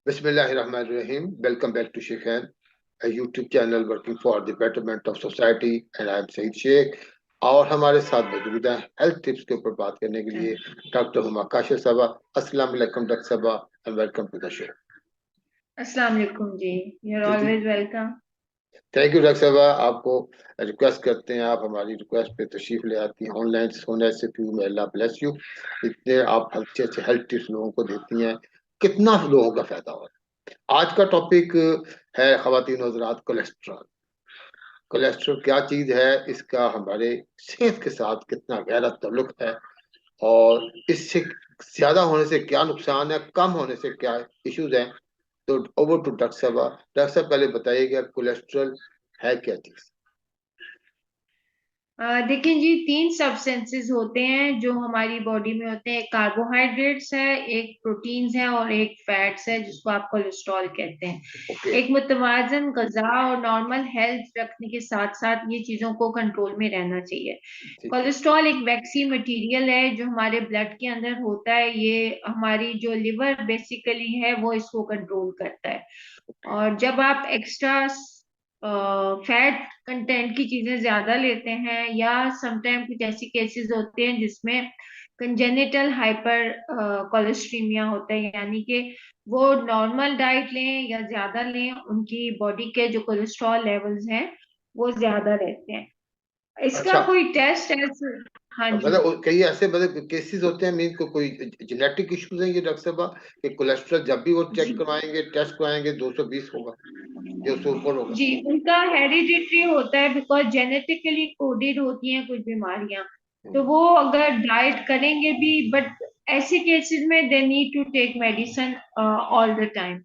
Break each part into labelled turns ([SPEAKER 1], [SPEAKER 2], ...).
[SPEAKER 1] Bismillahirrahmanirrahim. Welcome back to Sheikhan, a YouTube channel working for the betterment of society. And I am Saeed Sheikh. और हमारे साथ मौजूद हैं health tips के ऊपर बात करने के लिए डॉक्टर हुमा काशिफ साहबा। अस्सलाम वालेकुम डॉक्टर साहबा and welcome to the show.
[SPEAKER 2] अस्सलाम वालेकुम जी। you're
[SPEAKER 1] जी जी,
[SPEAKER 2] always welcome।
[SPEAKER 1] Thank you doctor साहबा। आपको रिक्वेस्ट करते हैं, आप हमारी रिक्वेस्ट पे तशरीफ ले आती हैं ऑनलाइन होने से क्यों में अल्लाह ब्लेस यू। इतने आप अच्छे अच्छे हेल्थ टिप्स लोगों को देती हैं, कितना लोगों का फायदा हो रहा है। आज का टॉपिक है खवातीन हज़रात, कोलेस्ट्रॉल। कोलेस्ट्रॉल क्या चीज है, इसका हमारे सेहत के साथ कितना गहरा ताल्लुक है, और इससे ज्यादा होने से क्या नुकसान है, कम होने से क्या इश्यूज हैं। तो ओवर टू डॉक्टर साहब। डॉक्टर साहब पहले बताइएगा कोलेस्ट्रॉल है क्या चीज।
[SPEAKER 2] देखिए जी, तीन सब्सटेंसेस होते हैं जो हमारी बॉडी में होते हैं। एक कार्बोहाइड्रेट्स है, एक प्रोटीन्स है और एक फैट्स है जिसको आप कोलेस्ट्रॉल कहते हैं।
[SPEAKER 1] ओके।
[SPEAKER 2] एक मुतवाजन गजा और नॉर्मल हेल्थ रखने के साथ साथ ये चीजों को कंट्रोल में रहना चाहिए।
[SPEAKER 1] जी जी।
[SPEAKER 2] कोलेस्ट्रॉल एक वैक्सी मटेरियल है जो हमारे ब्लड के अंदर होता है। ये हमारी जो लिवर बेसिकली है वो इसको कंट्रोल करता है। और जब आप एक्स्ट्रा फैट कंटेंट की चीजें ज्यादा लेते हैं या समटाइम कुछ ऐसी केसेस होते हैं जिसमें कंजेनिटल हाइपर कोलेस्ट्रीमिया होता है, यानी कि वो नॉर्मल डाइट लें या ज्यादा लें, उनकी बॉडी के जो कोलेस्ट्रॉल लेवल्स हैं वो ज्यादा रहते हैं। इसका
[SPEAKER 1] अच्छा,
[SPEAKER 2] कोई टेस्ट है? हाँ जी।
[SPEAKER 1] मतलब कई ऐसे मतलब केसेस होते हैं, मीन को कोई जेनेटिक इश्यूज हैं ये डॉक्टर साहब, कि कोलेस्ट्रॉल जब भी वो चेक
[SPEAKER 2] जी
[SPEAKER 1] करवाएंगे, टेस्ट कराएंगे, 220 होगा या उससे ऊपर होगा।
[SPEAKER 2] जी, उनका हेरिडिटरी होता है बिकॉज जेनेटिकली कोडेड होती हैं कुछ बीमारियां। तो
[SPEAKER 1] हम्म।
[SPEAKER 2] वो अगर डाइट करेंगे भी, बट ऐसे केसेस में they need to take medicine all the time.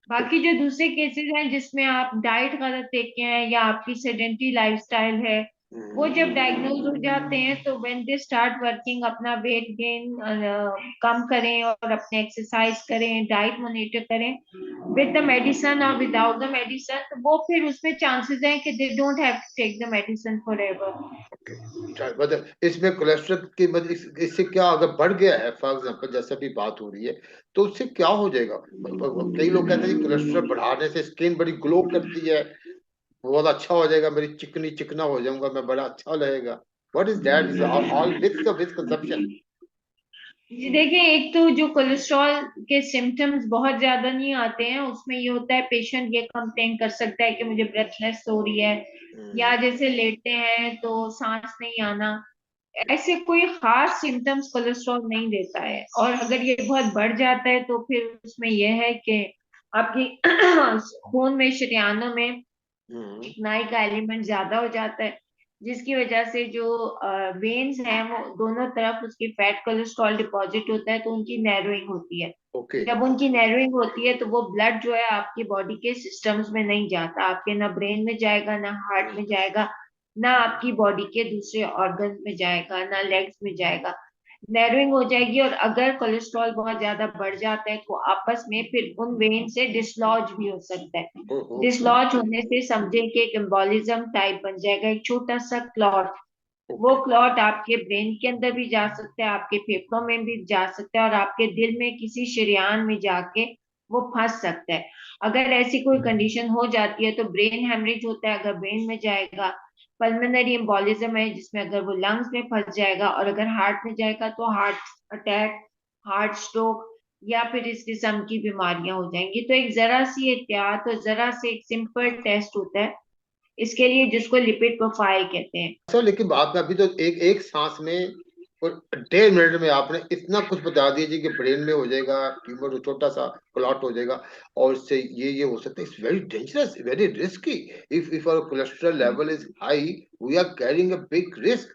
[SPEAKER 2] बाकी जो दूसरे केसेस हैं जिसमें आप डाइट गलत देखे हैं या आपकी सेडेंटरी लाइफस्टाइल है, वो जब
[SPEAKER 1] हम्म।
[SPEAKER 2] डायग्नोज हो जाते हैं तो व्हेन दे स्टार्ट वर्किंग, अपना वेट गेन कम करें और अपने एक्सरसाइज करें, डाइट मॉनिटर करें विद द मेडिसिन और विदाउट द मेडिसिन, तो वो फिर उसमें चांसेस हैं कि they don't have to take the medicine forever.
[SPEAKER 1] Okay. अच्छा, मतलब इसमें कोलेस्ट्रॉल की मतलब इससे क्या अगर बढ़ गया है, फॉर एग्जांपल जैसे भी बात हो रही है, तो उससे क्या हो जाएगा। कई लोग कहते हैं कि कोलेस्ट्रॉल बढ़ाने से स्किन बड़ी ग्लो करती है, बहुत अच्छा हो जाएगा, मेरी चिकनी चिकना हो जाऊंगा, मैं बड़ा अच्छा लगेगा। What is that, is all with consumption.
[SPEAKER 2] जी देखिए, एक तो जो कोलेस्ट्रॉल के सिम्टम्स बहुत ज्यादा नहीं आते हैं, उसमें ये होता है पेशेंट ये कंप्लेन कर सकता है कि मुझे ब्रेथलेस हो रही है, या जैसे लेटते हैं तो सांस नहीं आना। ऐसे कोई खास सिम्टम्स कोलेस्ट्रॉल नहीं देता है। और अगर ये बहुत बढ़ जाता है तो फिर उसमें यह है कि आपकी खून में, शरीयानों में चिकनाई का एलिमेंट ज्यादा हो जाता है, जिसकी वजह से जो वेन्स हैं वो दोनों तरफ उसकी फैट कोलेस्ट्रॉल डिपॉजिट होता है, तो उनकी नैरोइंग होती है।
[SPEAKER 1] ओके।
[SPEAKER 2] जब उनकी नैरोइंग होती है तो वो ब्लड जो है आपकी बॉडी के सिस्टम्स में नहीं जाता, आपके ना ब्रेन में जाएगा, ना हार्ट में जाएगा, ना आपकी बॉडी के दूसरे ऑर्गन में जाएगा, ना लेग्स में जाएगा। नैरोइंग हो जाएगी। और अगर कोलेस्ट्रॉल बहुत ज्यादा बढ़ जाता है तो आपस में फिर उन वेन से डिसलॉज भी हो सकता है।
[SPEAKER 1] ओहो।
[SPEAKER 2] डिसलॉज होने से समझे कि एक एम्बोलिज्म टाइप बन जाएगा, एक छोटा सा क्लॉट। वो
[SPEAKER 1] ओके।
[SPEAKER 2] क्लॉट आपके ब्रेन के अंदर भी जा सकता है, आपके फेफड़ों में भी जा सकता है और आपके दिल में किसी शरेयान में जाके वो फंस सकता है। अगर ऐसी कोई कंडीशन हो जाती है तो ब्रेन हेमरेज होता है, अगर ब्रेन में जाएगा। पल्मोनरी एम्बोलिज्म है जिसमें अगर वो लंग्स में फंस जाएगा, और अगर हार्ट में जाएगा तो हार्ट अटैक, हार्ट स्ट्रोक या फिर इस किस्म की बीमारियां हो जाएंगी। तो एक जरा सी एहतियात और जरा से एक सिंपल टेस्ट होता है इसके लिए, जिसको लिपिड प्रोफाइल कहते हैं।
[SPEAKER 1] सर लेकिन आपने अभी तो एक एक सांस में और 1.5 मिनट में आपने इतना कुछ बता दिया जी कि ब्रेन में हो जाएगा ट्यूमर, जो छोटा सा क्लॉट हो जाएगा, और इससे ये हो सकता है। It's very dangerous, very risky. If our cholesterol level is high, we are carrying a big risk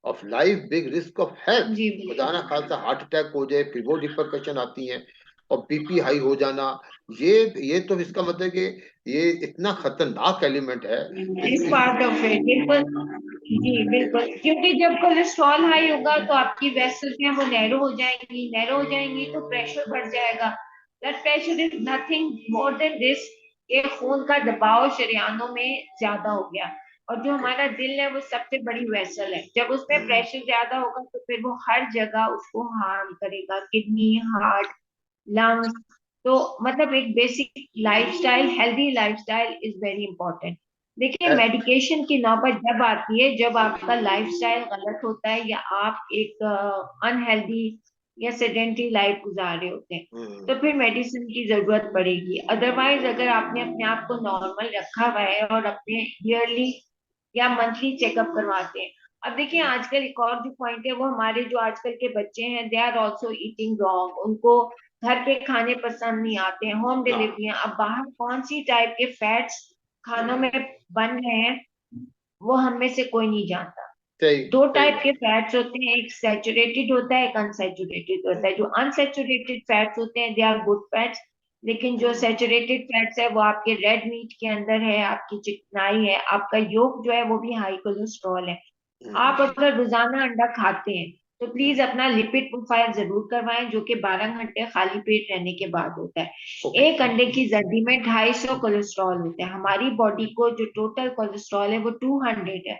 [SPEAKER 1] of life, big risk of health.
[SPEAKER 2] जी
[SPEAKER 1] खुदा
[SPEAKER 2] बिल्कुल।
[SPEAKER 1] ना खास्ता हार्ट अटैक हो जाए, फिर वो रिपरकशन आती हैं, और बीपी हाई हो जाना। ये ये तो इसका मतलब कि ये इतना खतरनाक एलिमेंट है।
[SPEAKER 2] इस पार्ट ऑफ इट बिल्कुल। जी बिल्कुल, क्योंकि जब कोलेस्ट्रॉल हाई होगा तो आपकी वेसल्स हैं वो नैरो हो जाएंगी, नैरो हो जाएंगी तो प्रेशर बढ़ जाएगा। Blood pressure is nothing more than this, ये खून का दबाव शरीयानों में ज्यादा हो गया। और जो
[SPEAKER 1] ओके।
[SPEAKER 2] हमारा दिल है वो सबसे बड़ी वेसल है, जब उसमें प्रेशर ज्यादा होगा तो फिर वो हर जगह उसको हार्म करेगा, किडनी, हार्ट, लंग्स। तो मतलब एक basic lifestyle, healthy lifestyle is very important. देखिए
[SPEAKER 1] है।
[SPEAKER 2] मेडिकेशन की नौबत जब आती है जब आपका लाइफस्टाइल गलत होता है या आप एक अनहेल्दी या सेडेंटरी लाइफ गुजार रहे होते हैं,
[SPEAKER 1] हम्म।
[SPEAKER 2] तो फिर मेडिसिन की जरूरत पड़ेगी। अदरवाइज अगर आपने अपने आप को नॉर्मल रखा हुआ है और अपने ईयरली या मंथली चेकअप करवाते हैं। अब देखिए आजकल एक और जो पॉइंट है वो हमारे जो आजकल के बच्चे हैं they are also eating wrong, उनको घर के खाने पसंद नहीं आते हैं, होम
[SPEAKER 1] हाँ।
[SPEAKER 2] डिलीवरियां। अब बाहर कौन सी टाइप के फैट्स खानों
[SPEAKER 1] हम्म।
[SPEAKER 2] में बन रहे हैं वो हम में से कोई नहीं जानता।
[SPEAKER 1] सही
[SPEAKER 2] दो
[SPEAKER 1] सही
[SPEAKER 2] टाइप
[SPEAKER 1] बात।
[SPEAKER 2] के फैट्स होते हैं, एक सैचुरेटेड होता है, एक अनसैचुरेटेड होता है। जो अनसैचुरेटेड फैट्स होते हैं दे आर गुड फैट्स, लेकिन जो
[SPEAKER 1] हम्म।
[SPEAKER 2] सैचुरेटेड फैट्स है वो आपके रेड मीट के अंदर है, आपकी चिकनाई है, आपका योग जो है वो भी हाई कोलेस्ट्रॉल है।
[SPEAKER 1] हम्म।
[SPEAKER 2] आप अगर रोजाना अंडा खाते हैं तो
[SPEAKER 1] हम्म।
[SPEAKER 2] प्लीज अपना लिपिड प्रोफाइल जरूर करवाएं, जो कि 12 घंटे खाली पेट रहने के बाद होता है।
[SPEAKER 1] ओके।
[SPEAKER 2] एक अंडे की जर्दी में 250 कोलेस्ट्रॉल होते हैं। हमारी बॉडी को जो टोटल कोलेस्ट्रॉल है वो 200 है।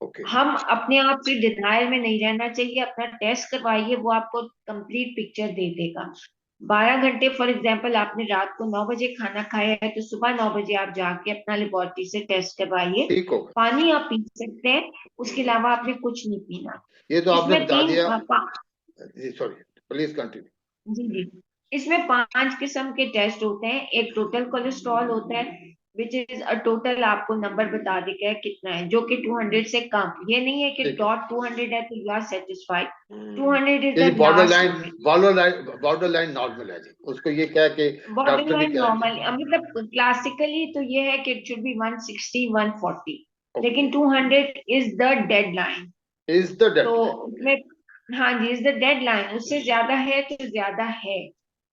[SPEAKER 1] ओके।
[SPEAKER 2] हम अपने आप से डिनायल में नहीं रहना चाहिए, अपना टेस्ट करवाइए, वो आपको कंप्लीट पिक्चर दे देगा। 12 घंटे फॉर एग्जाम्पल आपने रात को 9 बजे खाना खाया है तो सुबह 9 बजे आप जाके अपना लेबोरेटरी से टेस्ट करवाइए।
[SPEAKER 1] ठीक होगा।
[SPEAKER 2] पानी आप पी सकते हैं, उसके
[SPEAKER 1] हम्म।
[SPEAKER 2] अलावा आपने कुछ नहीं पीना।
[SPEAKER 1] ये तो आपने
[SPEAKER 2] इसमें
[SPEAKER 1] बता दिया। जी सॉरी, प्लीज कंटिन्यू।
[SPEAKER 2] जी जी, इसमें 5 किस्म के टेस्ट होते हैं। एक टोटल कोलेस्ट्रॉल होता है विच इज अ टोटल, आपको नंबर बता देगा है कितना है, जो कि 200 से कम। ये नहीं है कि
[SPEAKER 1] ठीक है।
[SPEAKER 2] डॉट 200 है तो यू आर सेटिस्फाइड। 200 इज
[SPEAKER 1] ये
[SPEAKER 2] the
[SPEAKER 1] border
[SPEAKER 2] last
[SPEAKER 1] line,
[SPEAKER 2] limit.
[SPEAKER 1] Border line normal है जी, उसको ये क्या कि
[SPEAKER 2] बॉर्डर
[SPEAKER 1] डॉक्टर भी
[SPEAKER 2] लाइन
[SPEAKER 1] कहते
[SPEAKER 2] नॉर्मल मतलब क्लासिकली तो ये है कि इट शुड बी 160 140,
[SPEAKER 1] ओके।
[SPEAKER 2] लेकिन 200 is the dead line.
[SPEAKER 1] Is the
[SPEAKER 2] तो
[SPEAKER 1] डेडलाइन।
[SPEAKER 2] उसमें हाँ जी इज द डेड लाइन, उससे ज्यादा है तो ज्यादा है।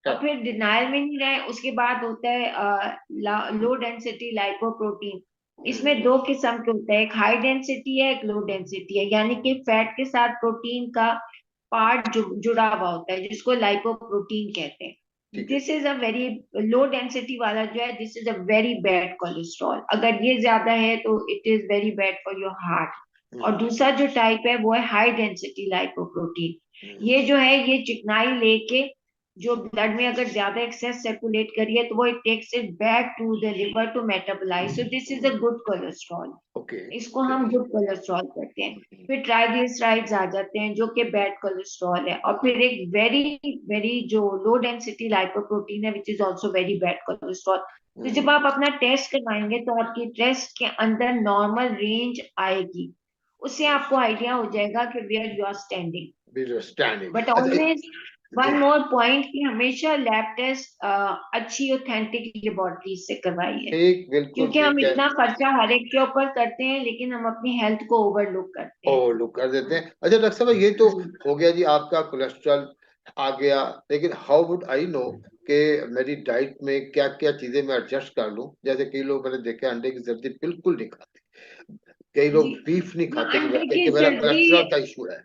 [SPEAKER 2] और फिर डिनाइल में नहीं रहे, उसके बाद होता है लो डेंसिटी लाइपोप्रोटीन। इसमें 2 किस्म के होते हैं, एक हाई डेंसिटी है एक लो डेंसिटी है, यानी कि फैट के साथ प्रोटीन का पार्ट जुड़ा हुआ होता है जिसको लाइपोप्रोटीन कहते हैं।
[SPEAKER 1] ठीक है।
[SPEAKER 2] This is a very low density वाला जो है, this is a very bad cholesterol. अगर ये ज्यादा है तो it is very bad for your heart. और
[SPEAKER 1] हम्म।
[SPEAKER 2] दूसरा जो टाइप है वो है हाई डेंसिटी लाइपोप्रोटीन।
[SPEAKER 1] हम्म।
[SPEAKER 2] ये जो है ये चिकनाई लेके जो ब्लड में अगर ज्यादा एक्सेस सर्कुलेट करिए तो वो it takes it back to the liver to metabolise, so this is a good cholesterol.
[SPEAKER 1] Okay.
[SPEAKER 2] इसको
[SPEAKER 1] ओके।
[SPEAKER 2] हम गुड कोलेस्ट्रॉल कहते हैं। फिर ट्राइग्लिसराइड्स आ जाते हैं जो कि बैड कोलेस्ट्रॉल है। और फिर एक वेरी वेरी जो लो डेंसिटी लाइपोप्रोटीन है which is also very bad cholesterol. तो जब आप अपना टेस्ट करवाएंगे तो आपकी टेस्ट के अंदर नॉर्मल रेंज आएगी, उससे आपको आइडिया हो जाएगा कि where you are standing.
[SPEAKER 1] Standing.
[SPEAKER 2] But
[SPEAKER 1] अच्छा
[SPEAKER 2] ऑलवेज
[SPEAKER 1] जी।
[SPEAKER 2] वन मोर पॉइंट कि हमेशा लैब टेस्ट अच्छी ऑथेंटिक लेबोरेटरी से करवाइए,
[SPEAKER 1] ठीक, बिल्कुल
[SPEAKER 2] क्योंकि हम
[SPEAKER 1] ठीक है।
[SPEAKER 2] इतना खर्चा हर एक के ऊपर करते हैं लेकिन हम अपनी हेल्थ को ओवरलुक करते हैं।
[SPEAKER 1] ओवरलुक कर देते हैं। अच्छा डॉक्टर साहब, ये तो
[SPEAKER 2] जी
[SPEAKER 1] हो गया जी, आपका कोलेस्ट्रॉल आ गया, लेकिन हाउ वुड आई नो कि मेरी डाइट में क्या क्या चीजें मैं एडजस्ट कर लूं? जैसे कई लोग मैंने देखे अंडे की जर्दी बिल्कुल नहीं खाते, कई
[SPEAKER 2] जी,
[SPEAKER 1] लोग बीफ नहीं
[SPEAKER 2] जो
[SPEAKER 1] खाते
[SPEAKER 2] अंडे की
[SPEAKER 1] कि मेरा
[SPEAKER 2] जर्दी,
[SPEAKER 1] कोलेस्ट्रॉल का इशू है।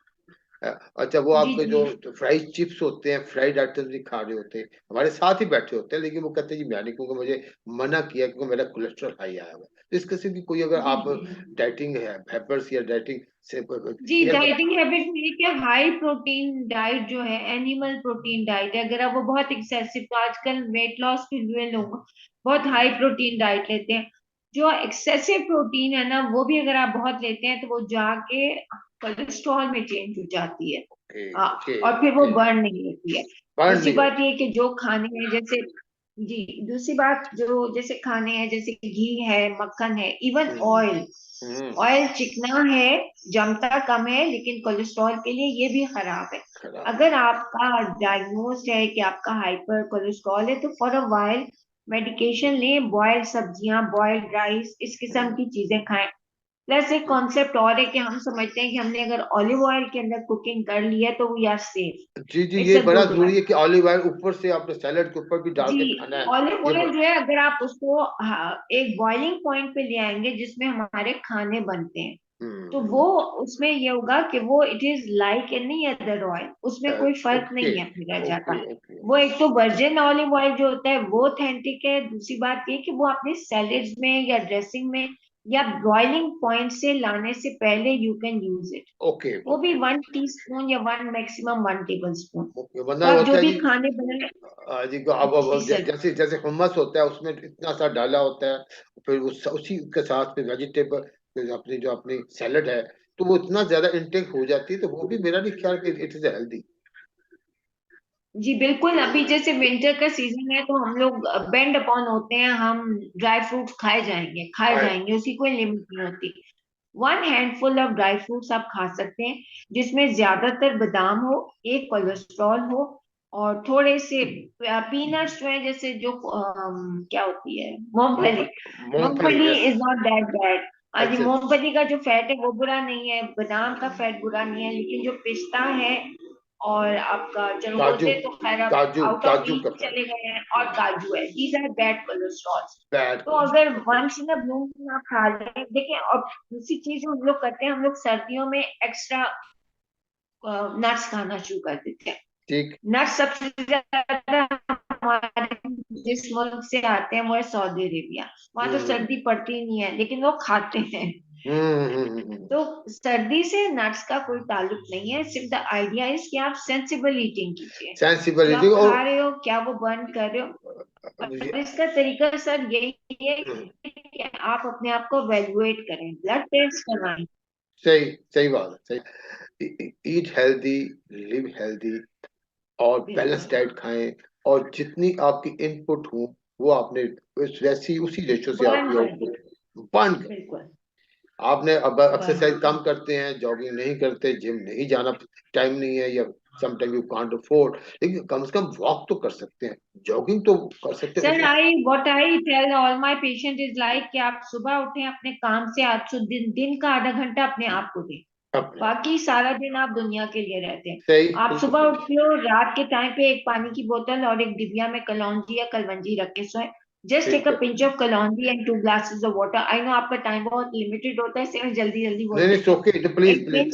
[SPEAKER 1] अच्छा, वो
[SPEAKER 2] जी
[SPEAKER 1] आपके
[SPEAKER 2] जी
[SPEAKER 1] जो फ्राइड चिप्स होते हैं, फ्राइड आइटम्स भी खा रहे होते हैं, हमारे साथ ही बैठे होते हैं, लेकिन वो कहते हैं जी मैं नहीं, क्योंकि मुझे मना किया, क्योंकि मेरा कोलेस्ट्रॉल हाई आया हुआ है। तो इस किस्म की कोई अगर
[SPEAKER 2] जी
[SPEAKER 1] आप
[SPEAKER 2] जी
[SPEAKER 1] डाइटिंग है हैपर्स या डाइटिंग से
[SPEAKER 2] जी
[SPEAKER 1] केयर
[SPEAKER 2] डाइटिंग
[SPEAKER 1] बता।
[SPEAKER 2] हैबिट में क्या हाई प्रोटीन डाइट जो है एनिमल प्रोटीन डाइट है, अगर आप वो बहुत एक्सेसिव, तो आजकल वेट लॉस के लिए लोग बहुत हाई प्रोटीन डाइट लेते हैं। जो एक्सेसिव प्रोटीन है ना वो भी अगर आप बहुत लेते हैं तो वो जाके कोलेस्ट्रॉल में चेंज हो जाती है।
[SPEAKER 1] ओके।
[SPEAKER 2] हाँ,
[SPEAKER 1] ओके।
[SPEAKER 2] और फिर वो
[SPEAKER 1] ओके।
[SPEAKER 2] बर्न नहीं होती है।
[SPEAKER 1] बर्न
[SPEAKER 2] दूसरी
[SPEAKER 1] नहीं
[SPEAKER 2] बात
[SPEAKER 1] होता।
[SPEAKER 2] ये कि जो खाने हैं जैसे, जी दूसरी बात जो जैसे खाने हैं जैसे कि घी है, मक्खन है, इवन
[SPEAKER 1] हम्म।
[SPEAKER 2] ऑयल,
[SPEAKER 1] हम्म।
[SPEAKER 2] ऑयल चिकना है, जमता कम है, लेकिन कोलेस्ट्रॉल के लिए ये भी खराब है।
[SPEAKER 1] खराब है।
[SPEAKER 2] अगर आपका डायग्नोस्ड है कि आपका हाइपर कोलेस्ट्रॉल है तो फॉर अ वाइल मेडिकेशन लें, बॉयल्ड सब्जियां, बॉयल्ड राइस, इस किस्म
[SPEAKER 1] हम्म।
[SPEAKER 2] की चीजें खाएं। प्लस एक कॉन्सेप्ट और है कि हम समझते हैं कि हमने अगर ऑलिव ऑयल के अंदर कुकिंग कर ली है तो वी आर सेफ।
[SPEAKER 1] जी जी,
[SPEAKER 2] इट्स
[SPEAKER 1] ये
[SPEAKER 2] अ
[SPEAKER 1] बड़ा
[SPEAKER 2] गुड
[SPEAKER 1] जरूरी
[SPEAKER 2] वन।
[SPEAKER 1] है कि ऑलिव ऑयल ऊपर से आपने सैलेड के ऊपर भी डाल
[SPEAKER 2] जी,
[SPEAKER 1] के खाना है।
[SPEAKER 2] ऑलिव
[SPEAKER 1] ये
[SPEAKER 2] ऑयल
[SPEAKER 1] बड़ा।
[SPEAKER 2] जो है अगर आप उसको एक बॉइलिंग पॉइंट पे ले आएंगे जिसमें हमारे खाने बनते हैं, तो वो
[SPEAKER 1] हम्म।
[SPEAKER 2] उसमें ये होगा कि वो it is like any other oil, उसमें कोई फर्क
[SPEAKER 1] ओके।
[SPEAKER 2] नहीं है फिर रह
[SPEAKER 1] ओके।
[SPEAKER 2] जाता।
[SPEAKER 1] ओके।
[SPEAKER 2] वो एक तो वर्जिन ऑलिव ऑयल जो होता है वो ऑथेंटिक है, दूसरी बात ये कि वो आपने सैलेड्स में या ड्रेसिंग में या बॉइलिंग पॉइंट से लाने से पहले you can use it.
[SPEAKER 1] Okay
[SPEAKER 2] वो भी 1 टीस्पून या 1 मैक्सिमम 1 टेबलस्पून।
[SPEAKER 1] ओके।
[SPEAKER 2] तो
[SPEAKER 1] वरना
[SPEAKER 2] आप जो
[SPEAKER 1] होता है
[SPEAKER 2] भी
[SPEAKER 1] जी,
[SPEAKER 2] खाने बनाए।
[SPEAKER 1] जी को अब
[SPEAKER 2] जी सर।
[SPEAKER 1] जैसे जैसे हुम्मस होता है उसमें इतना सा डाला होता है, फिर उसी के साथ फिर वेजिटेबल अपनी जो अपनी सैलड है, तो वो इतना ज्यादा इंटेक हो जाती है, तो वो भी मेरा नहीं ख्याल कि इट इज हेल्दी।
[SPEAKER 2] जी बिल्कुल, अभी जैसे विंटर का सीजन है तो हम लोग बेंड अपॉन होते हैं, हम ड्राई फ्रूट्स खाए
[SPEAKER 1] हाँ।
[SPEAKER 2] जाएंगे, उसकी कोई लिमिट नहीं होती। 1 हैंडफुल ऑफ ड्राई फ्रूट्स आप खा सकते हैं, जिसमें ज्यादातर बादाम हो, एक कोलेस्ट्रॉल हो, और थोड़े से पीनट्स जो है, जैसे जो क्या होती है, मूंगफली।
[SPEAKER 1] मूंगफली,
[SPEAKER 2] मूंगफली
[SPEAKER 1] yes.
[SPEAKER 2] Is not that bad. हाँ जी,
[SPEAKER 1] अच्छा।
[SPEAKER 2] मूंगफली का जो फैट है वो बुरा नहीं है, बादाम का फैट बुरा नहीं है, लेकिन जो पिस्ता है और आपका
[SPEAKER 1] काजू,
[SPEAKER 2] चरमोजे तो खैर अब
[SPEAKER 1] काजू
[SPEAKER 2] आउट ऑफ
[SPEAKER 1] काजू
[SPEAKER 2] रीच
[SPEAKER 1] का फैट।
[SPEAKER 2] चले गए हैं, और काजू है, these are bad cholesterol.
[SPEAKER 1] Bad
[SPEAKER 2] तो अगर once in a blue moon आप खा रहे हैं, देखिए, और दूसरी चीज जो हम लोग करते हैं, हम लोग सर्दियों में एक्स्ट्रा नट्स खाना शुरू कर देते हैं।
[SPEAKER 1] ठीक।
[SPEAKER 2] नट्स सबसे ज्यादा हमारे जिस मुल्क से आते हैं वो है सऊदी अरेबिया। वहां तो
[SPEAKER 1] हम्म
[SPEAKER 2] सर्दी पड़ती नहीं है, लेकिन वो खाते हैं।
[SPEAKER 1] हम्म।
[SPEAKER 2] तो सर्दी से नट्स का कोई ताल्लुक नहीं है, सिर्फ द आइडिया इज कि आप सेंसिबल ईटिंग कीजिए। जो
[SPEAKER 1] सेंसिबिलिटी
[SPEAKER 2] आप
[SPEAKER 1] और
[SPEAKER 2] खा रहे हो क्या वो बर्न कर रहे हो। और इसका तरीका सर यही है कि आप अपने आप को वैल्यूएट करें, ब्लड टेस्ट करवाएं।
[SPEAKER 1] सही, सही बात है, सही। ईट हेल्दी, लिव हेल्दी, और बैलेंस
[SPEAKER 2] बिल्कुल
[SPEAKER 1] डाइट खाएं, और जितनी आपकी इनपुट हो वो आपने वैसी उसी रेशो से
[SPEAKER 2] बर्न
[SPEAKER 1] आपकी
[SPEAKER 2] कर दो।
[SPEAKER 1] आउटपुट बन गए।
[SPEAKER 2] बिल्कुल
[SPEAKER 1] आपने अब
[SPEAKER 2] बर्न
[SPEAKER 1] एक्सरसाइज
[SPEAKER 2] कर
[SPEAKER 1] कम
[SPEAKER 2] दो।
[SPEAKER 1] करते हैं, जॉगिंग नहीं करते, जिम नहीं जाना, टाइम नहीं है, या समटाइम यू कांट अफोर्ड, लेकिन कम से कम वॉक तो कर सकते हैं, जॉगिंग तो कर सकते हैं
[SPEAKER 2] sir I what I tell all my patient is like कि आप सुबह उठें, अपने काम से आज दिन का आधा घंटा अपने आप को दें।
[SPEAKER 1] अपने आप।
[SPEAKER 2] बाकी सारा दिन आप दुनिया के लिए रहते हैं।
[SPEAKER 1] सही,
[SPEAKER 2] आप
[SPEAKER 1] बिल्कुल
[SPEAKER 2] सुबह
[SPEAKER 1] सही।
[SPEAKER 2] उठते हो, रात के टाइम पे एक पानी की बोतल और एक डिबिया में कलौंजी या कलवंजी रख के सोए। जस्ट टेक
[SPEAKER 1] ठीक
[SPEAKER 2] अ
[SPEAKER 1] है।
[SPEAKER 2] Pinch of kalonji and 2 glasses of water. I know आपका टाइम बहुत लिमिटेड होता है, इसलिए मैं जल्दी जल्दी बोल
[SPEAKER 1] नहीं नहीं,
[SPEAKER 2] देती हूँ।
[SPEAKER 1] ओके, प्लीज
[SPEAKER 2] एक
[SPEAKER 1] प्लीज।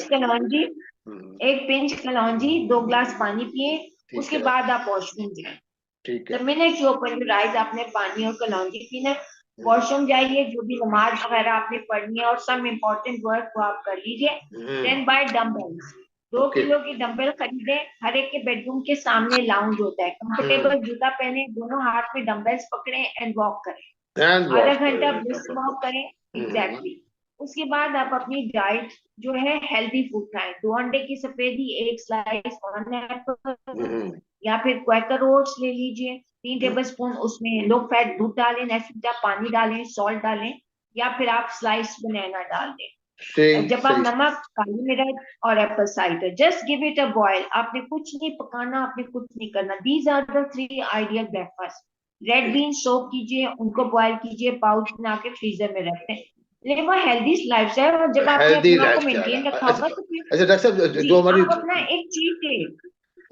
[SPEAKER 2] पिंच कलौंजी, 2 ग्लास पानी पिए।
[SPEAKER 1] ठीक
[SPEAKER 2] उसके
[SPEAKER 1] है।
[SPEAKER 2] बाद आप वॉशरूम जाएं।
[SPEAKER 1] ठीक
[SPEAKER 2] द
[SPEAKER 1] है।
[SPEAKER 2] Minute you open your eyes, आपने पानी और कलौंजी पीना। वॉशरूम जाइए, जो भी नमाज वगैरह आपने पढ़नी है और सम इम्पोर्टेंट वर्क वो आप कर लीजिए। देन बाय डम्बल्स, दो
[SPEAKER 1] ओके।
[SPEAKER 2] किलो की डंबल खरीदे। हर एक के बेडरूम के सामने लाउंज होता है, कंफर्टेबल जूता पहने, दोनों हाथ में डंबल्स पकड़े एंड वॉक करें।
[SPEAKER 1] हैंड
[SPEAKER 2] आधा
[SPEAKER 1] वॉश
[SPEAKER 2] घंटा
[SPEAKER 1] करें,
[SPEAKER 2] ब्रिस्क वॉक करें।
[SPEAKER 1] हम्म
[SPEAKER 2] एग्जैक्टली उसके बाद आप अपनी डाइट जो है हेल्दी फूड खाएं। 2 अंडे की सफेदी, एक स्लाइस, 1 एप्पल,
[SPEAKER 1] हम्म
[SPEAKER 2] या फिर क्वैकर ओट्स ले लीजिए। 3
[SPEAKER 1] हम्म।
[SPEAKER 2] टेबल स्पून उसमें लो फैट दूध डालें, नेफिटा पानी डालें, सॉल्ट डालें, या फिर आप स्लाइस बनाना डाल दें।
[SPEAKER 1] सही
[SPEAKER 2] जब आप
[SPEAKER 1] सही।
[SPEAKER 2] नमक, काली मिर्च और apple cider, just give it a boil. आपने कुछ नहीं पकाना, आपने कुछ नहीं करना। These are the 3 ideal breakfast. Red bean soak कीजिए, उनको बॉयल कीजिए, पाउच बना के फ्रीजर में रखते हैं। Live a healthy lifestyle. और जब आपने
[SPEAKER 1] हेल्दी
[SPEAKER 2] अपने आप को
[SPEAKER 1] लाइफ स्टाइल।
[SPEAKER 2] मेंटेन रखा
[SPEAKER 1] अच्छा
[SPEAKER 2] होगा तो फिर
[SPEAKER 1] अच्छा, डॉक्टर साहब,
[SPEAKER 2] जी,
[SPEAKER 1] जो हमारी
[SPEAKER 2] आप अपना एक cheat day,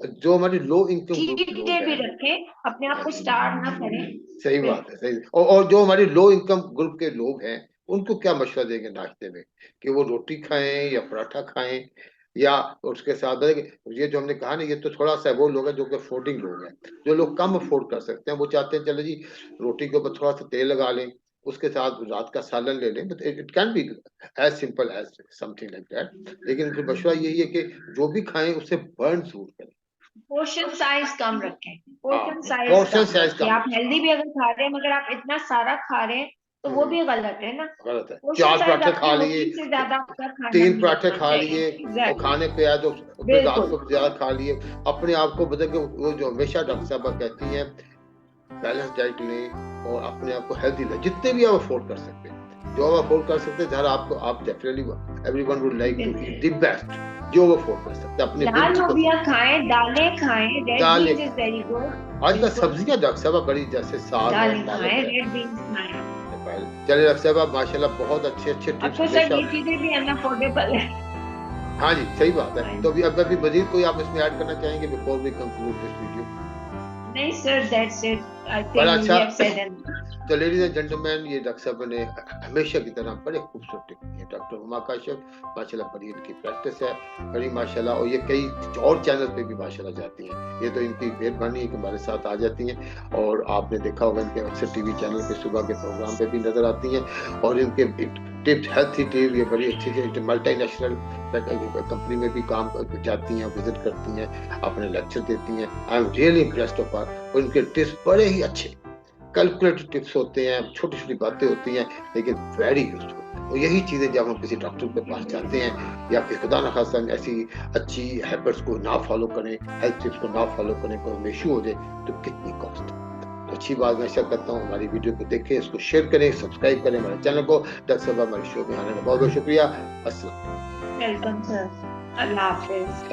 [SPEAKER 1] low income group
[SPEAKER 2] cheat
[SPEAKER 1] के
[SPEAKER 2] डे
[SPEAKER 1] लोग
[SPEAKER 2] भी
[SPEAKER 1] हैं।
[SPEAKER 2] रखें, अपने आप को स्टार्व ना करें।
[SPEAKER 1] सही बात है,
[SPEAKER 2] बिल्कुल।
[SPEAKER 1] सही। और जो हमारी लो इनकम ग्रुप के लोग हैं, उनको क्या मशवरा देंगे नाश्ते में, कि वो रोटी खाएं या पराठा खाएं, या उसके साथ ये जो हमने कहा ना, ये तो थोड़ा सा वो लोग हैं जो कि अफोर्डिंग लोग हैं, जो लोग कम अफोर्ड कर सकते हैं, वो चाहते हैं चलो जी रोटी के ऊपर थोड़ा सा तेल लगा लें, उसके साथ रात का सालन ले लें, but it can be as simple as something like that. लेकिन फिर मशवरा यही है कि जो भी खाएं उससे बर्न जरूर करें।
[SPEAKER 2] पोर्शन साइज कम रखें।
[SPEAKER 1] हाँ,
[SPEAKER 2] पोर्शन साइज
[SPEAKER 1] पोर्शन
[SPEAKER 2] कम
[SPEAKER 1] साइज
[SPEAKER 2] रखें।
[SPEAKER 1] कम
[SPEAKER 2] आप हेल्दी भी अगर खा रहे हैं, मगर आप इतना सारा खा रहे हैं तो वो
[SPEAKER 1] रखें।
[SPEAKER 2] भी गलत है ना।
[SPEAKER 1] गलत है,
[SPEAKER 2] पोर्शन
[SPEAKER 1] 4 पराठे
[SPEAKER 2] साइज अपनी
[SPEAKER 1] खा लिए,
[SPEAKER 2] रोटी से ज्यादा आपका खाना
[SPEAKER 1] 3 पराठे
[SPEAKER 2] नहीं
[SPEAKER 1] खा
[SPEAKER 2] होना
[SPEAKER 1] लिए,
[SPEAKER 2] चाहिए।
[SPEAKER 1] और
[SPEAKER 2] एग्जैक्टली।
[SPEAKER 1] खाने पे आया तो फिर रात
[SPEAKER 2] बिल्कुल।
[SPEAKER 1] को ज्यादा खा लिए, अपने आप को बदल के, वो जो हमेशा डॉक्टर साहब कहती हैं बैलेंस डाइट लें, और अपने आप को हेल्दी लें, जितने भी आप अफोर्ड कर सकते हैं, जो आप अफोर्ड कर सकते हैं, जहाँ आपको आप definitely everyone would like to eat the best, जो वो अफोर्ड कर सकते हैं अपने
[SPEAKER 2] लाल
[SPEAKER 1] लिमिट को।
[SPEAKER 2] लोबिया खाएं, दालें खाएं, रेड
[SPEAKER 1] दालें
[SPEAKER 2] बीन्स इज
[SPEAKER 1] खाएं,
[SPEAKER 2] वेरी गुड।
[SPEAKER 1] आजकल
[SPEAKER 2] बिल्कुल,
[SPEAKER 1] सब्जियां डॉक्टर साहब बड़ी, जैसे साग है,
[SPEAKER 2] दालें
[SPEAKER 1] पालक
[SPEAKER 2] खाएं,
[SPEAKER 1] है।
[SPEAKER 2] रेड बीन्स खाएं।
[SPEAKER 1] चलिए डॉक्टर साहब, आप माशाल्लाह बहुत अच्छे अच्छे
[SPEAKER 2] अब
[SPEAKER 1] टिप्स
[SPEAKER 2] तो सर
[SPEAKER 1] हमेशा।
[SPEAKER 2] ये चीजें भी अनअफोर्डेबल है।
[SPEAKER 1] हाँ जी, सही बात है।
[SPEAKER 2] हाँ
[SPEAKER 1] तो
[SPEAKER 2] जी।
[SPEAKER 1] अभी मजीद कोई आप इसमें ऐड करना चाहेंगे before we conclude this video?
[SPEAKER 2] नहीं सर, दैट्स इट। आई
[SPEAKER 1] बड़ा
[SPEAKER 2] थिंक वी
[SPEAKER 1] अच्छा।
[SPEAKER 2] Have said enough.
[SPEAKER 1] तो लेडीज एंड जेंटलमैन, ये डॉक्टर साहब ने हमेशा की तरह बड़े खूबसूरत टिप दिए। डॉक्टर हुमा काशिफ माशाल्लाह बड़ी इनकी प्रैक्टिस है, बड़ी माशाल्लाह, और ये कई और चैनल पे भी माशाल्लाह जाती हैं। ये तो इनकी मेहरबानी है कि हमारे साथ आ जाती हैं, और आपने देखा होगा इनके अक्सर टीवी चैनल पे सुबह के प्रोग्राम पे भी नजर आती हैं, और इनके टिप्स, हेल्थी टिप, ये बड़ी अच्छी अच्छी मल्टीनेशनल कंपनी में भी काम जाती हैं, विजिट करती हैं, अपने लेक्चर देती हैं। I am really impressed of her. उनके टिप्स बड़े ही अच्छे कैलकुलेटेड टिप्स होते हैं, छोटी छोटी बातें होती हैं, लेकिन वेरी यूजफुल। और यही चीजें जब हम किसी डॉक्टर के पास जाते हैं, या फिर खुदा न खास्ता ऐसी अच्छी हैबिट्स को ना फॉलो करें, हेल्थ टिप्स को ना फॉलो करें, कोई इशू हो जाए तो कितनी कॉस्ट। तो अच्छी बात मैं ऐसा करता हूँ, हमारी वीडियो को देखें, इसको शेयर करें, सब्सक्राइब करें हमारे चैनल को। डॉक्टर साहब हमारे शो में आने का बहुत बहुत शुक्रिया। अस्सलाम।
[SPEAKER 2] Welcome sir. अल्लाह हाफिज।